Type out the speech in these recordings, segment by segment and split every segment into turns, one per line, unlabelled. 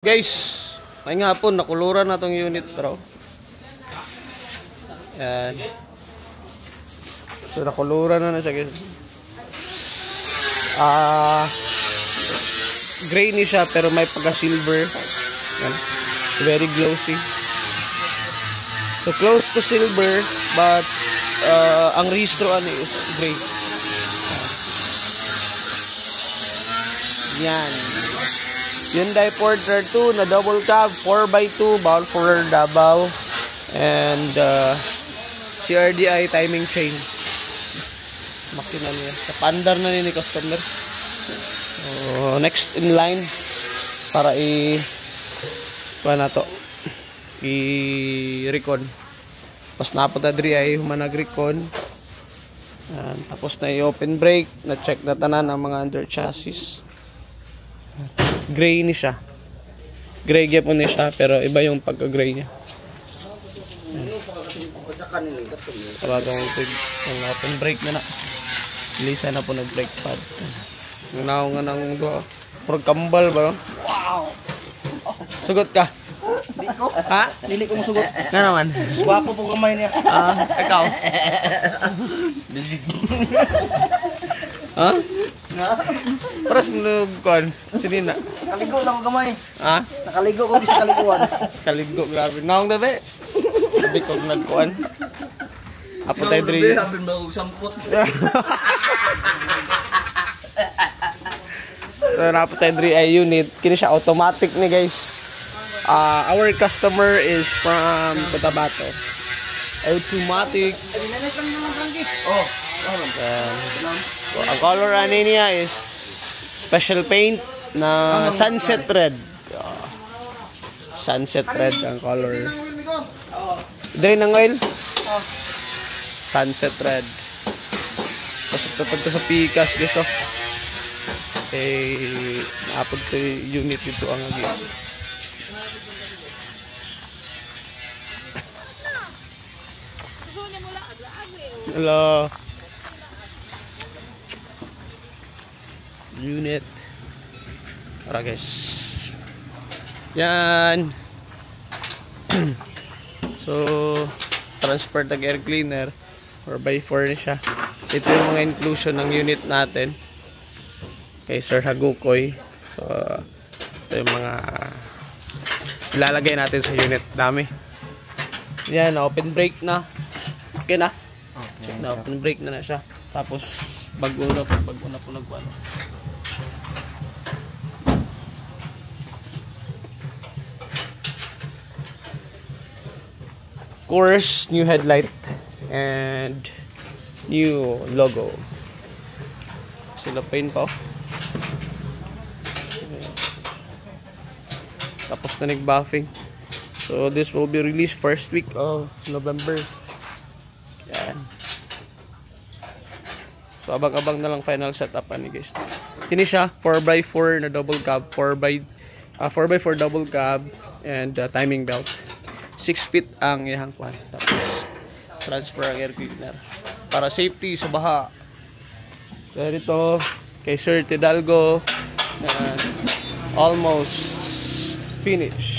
Guys, may nga po nakuluran na tong unit raw. Yan. So nakuluran na siya guys. Grainy siya pero may pagka-silver. Yan. Very glossy. So close to silver but ang rehistro ano is gray. Yan. Hyundai Porter 2 na double cab 4x2 bawal for Davao and CRDI timing chain. Makina niya sa pandar na ni customer. So, next in line para na to i-recon. Tapos napata diri ay humanag-recon. Tapos na i-open brake, na check na tanan ang mga under chassis. Gray ni siya. Gray gyapon ni siya pero iba yung pagka-gray niya. Para itong open brake na. Lisa na po nag-brake pad. Nganaw nga nang purog kambal ba? Wow! Sugot ka?
Di ko.
Ha?
Dili ko masugot.
Nga naman.
Gwapo po kamay niya.
Ikaw? Ha? Paras mo kon. Sinina.
Nakaligo na ko kamay.
Ha?
Nakaligo ko sa kaliguan.
Kaligo, grabe. Naong dati. Sabi ko nagkuhan. Apo tayo diri.
Sabi mo sampot.
So, napo tayo diri ay unit. Kini siya automatic ni guys. Our customer is from Cotabato. Automatic.
Oh.
So, ang color ani niya is special paint na sunset red. Sunset red ang color. Dre ng oil? Sunset red. Tapos ito sa Pikas dito. Naapod to unit dito ang agi. Hello. Unit. Tara guys. Yan. So, transfer tag air cleaner 4x4 na siya. Ito yung mga inclusion ng unit natin. Kay Sir Hagukoy. So, ito yung mga ilalagay natin sa unit. Dami. Yan, open brake na. Okay na. Check na, open brake na siya. Tapos, bago na po nagwano. Of course, new headlight and new logo. Sila paint pa. Tapos na nag-buffing. So, this will be released first week of November. Yan. So, abang-abang na lang final setup ni guys. Kini siya 4x4 na double cab, 4x4 double cab and timing belt. 6 feet ang iyang kwan. Tapos transfer ang air cleaner para safety sa baha. So, ito kay Sir Tidalgo almost finish.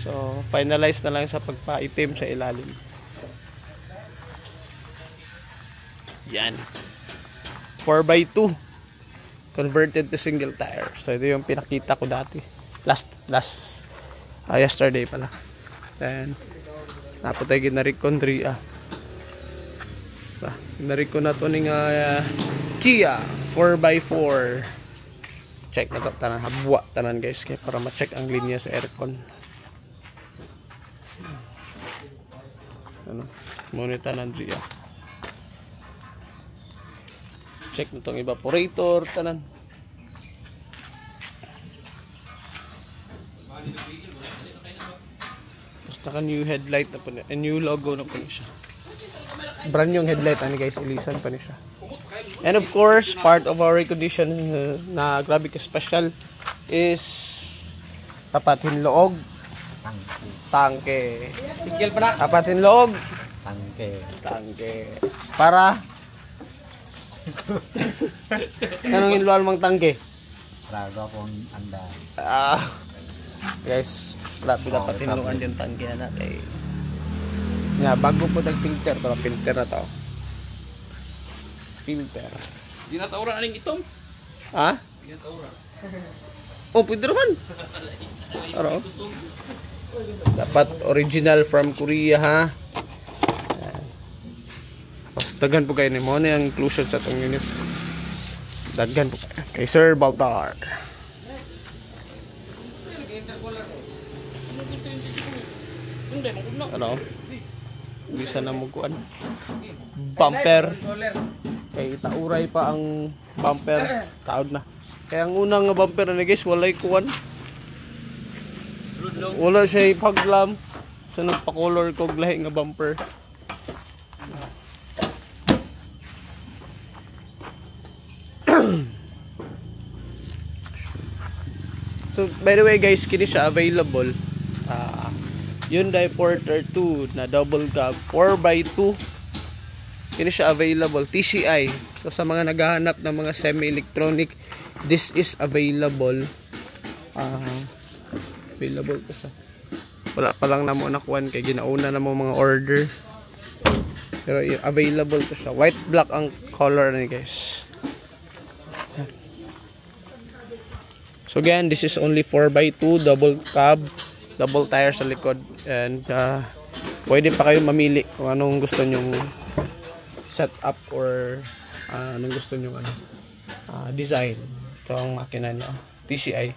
So, finalize na lang sa pagpaitim sa ilalim. Yan. 4x2. Converted to single tire. So, ito yung pinakita ko dati. Yesterday pala. Then, napatay ginarikon dria. So, ginarikon na ito ng Kia 4x4. Check na ito. Tanan, habwa tanan guys. Kaya para ma-check ang linya sa aircon. Ano? Muna tanan dria. Check na itong evaporator, tanan. Tapos naka new headlight na po niya. New logo na po niya siya. Brand yung headlight, ano guys, ilisan pa niya siya. And of course, part of our recondition na grabe ka special is tapatin loob. Tangke.
Single pa na.
Tapatin loob.
Tangke.
Para anong inluan mang tangke?
Raga pong anda.
Guys, labi na patinungan yung tangke na kay nga bago po nag-filter to, filter na to. Filter.
Di na taura aning itom.
Ha?
Di na taura.
Oh, pwede naman. Ano? Dapat original from Korea ha. Tapos daghan po kayo ni mo na yung inclusion sa itong unit. Daghan po kayo. Kay Sir Baltar. Ano? Bisa na mukuan. Bumper. Kay tauray pa ang bumper. Taod na. Kaya ang unang nga bumper na guys, walay kuwan. Wala siya ipaglam. So nagpa-color ko lahi nga bumper. So by the way guys, kini siya available. Hyundai Porter 2 na double cab 4x2. Kini siya available TCI. So sa mga naghahanap ng mga semi-electronic, this is available. Available ko siya. Wala pa lang na mo nakuhan kay ginauna na mo mga order. Pero available ko siya. White black ang color ni guys. So again, this is only 4x2 double cab, double tire sa likod, and pwede pa kayo mamili kung anong gusto nyong setup or anong gusto nyong design. Ito ang makina nyo, TCI.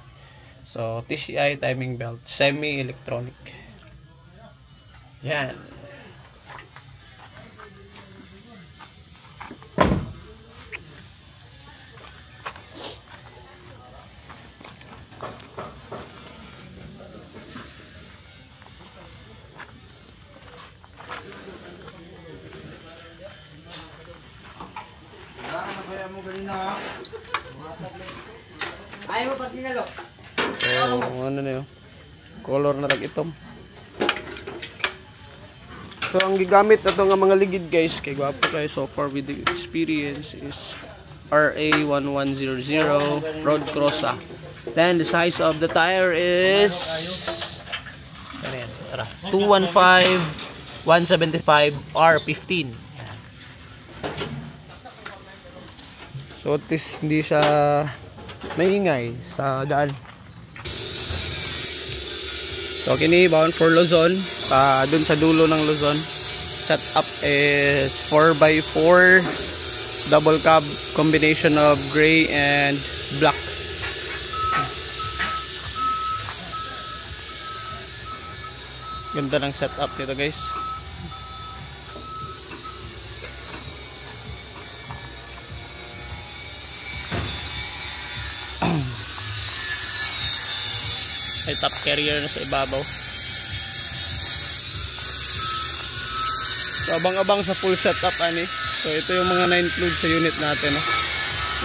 So TCI timing belt, semi-electronic. Yan.
Ayaw mo pati nalo.
So ano na yun, color na tag-itom. So ang gigamit na ito nga mga ligid guys, kay gwapo kayo so far with the experience, is RA1100 Road Crossa. Then the size of the tire is 215 175 R15. So at least hindi siya maingay sa daan. So kini bound for Luzon, dun sa dulo ng Luzon. Setup is 4x4 double cab, combination of gray and black. Ganda ng setup nito guys. May top carrier na sa ibabaw. So abang-abang sa full setup ani. So ito yung mga na-include sa unit natin, no?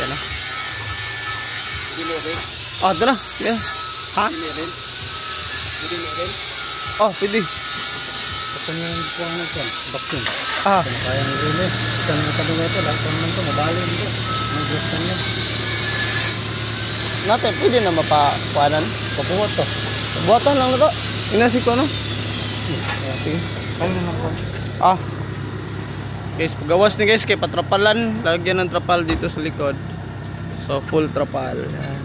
Yan na. Ah, ito na. Yan. Ha? Oh, pwede.
Ito yung kuwang nito. Vacuum.
Ah.
Kaya ng rilo. Ito yung kadunga ito. Lahat naman ito. Mabali ito. Mag-gustan yan.
Natin, pwede na mapakuanan.
Papuwat to.
Buatan lang na to. Inasik ko, no? Sige.
Kaya naman ko.
Ah. Guys, pagawas ni guys, kay patrapalan. Lagyan ng trapal dito sa likod. So, full trapal. Yan.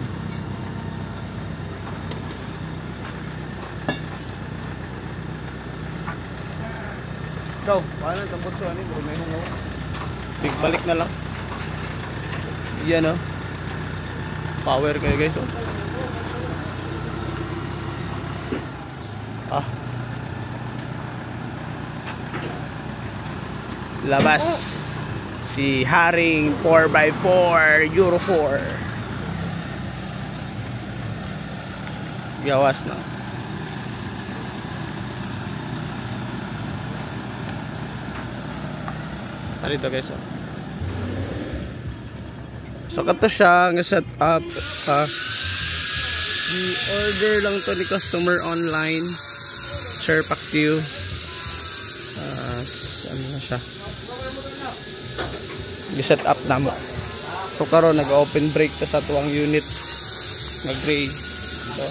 Ikaw, paano itong butso? Ano yung may hungaw? Balik na lang. Yan, no? Power kayo guys, oh. Ah. Labas si Haring 4x4 Euro 4. Gawas na. Dito guys, oh. So kato siya nga set up. I-order lang to ni customer online. Sir Pacquiao. Ano na siya? I-set up na mo. So karon nag-open brake ta sa tuwang unit. Nag-gray. So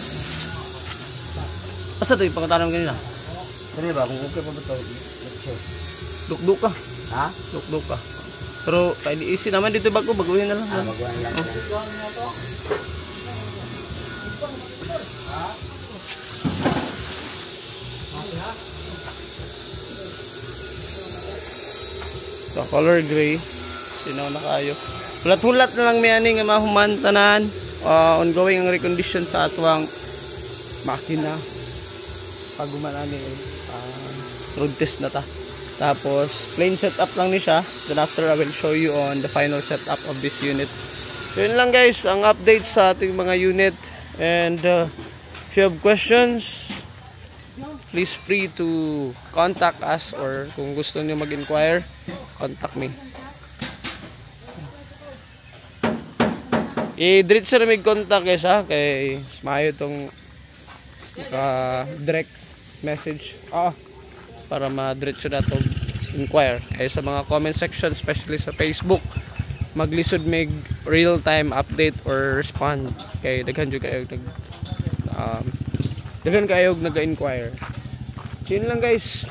Asa to yung pagkatanong kanina?
Kani ba kung okay pa ba to?
Dukduk ka.
Ha?
Dukduk ka. Pero easy naman dito bago, baguhin na lang.
Baguhan lang.
So, color gray. Sinaw na kayo. Hulat-hulat na lang may ani nga mahuman tanan. Ongoing ang recondition sa atwang makina. Paguman ani road test na ta. Tapos plain setup lang ni siya. Then after I will show you on the final setup of this unit. So yun lang guys ang update sa ating mga unit. And if you have questions, please free to contact us, or kung gusto niyo mag-inquire, contact me. I-diretso na may contact guys ha, kay mayo itong direct message para ma-diretso na ito inquire. Kaya sa mga comment section, especially sa Facebook, maglisod may real-time update or respond. Kaya daghan kayo nag-inquire. So yun lang guys.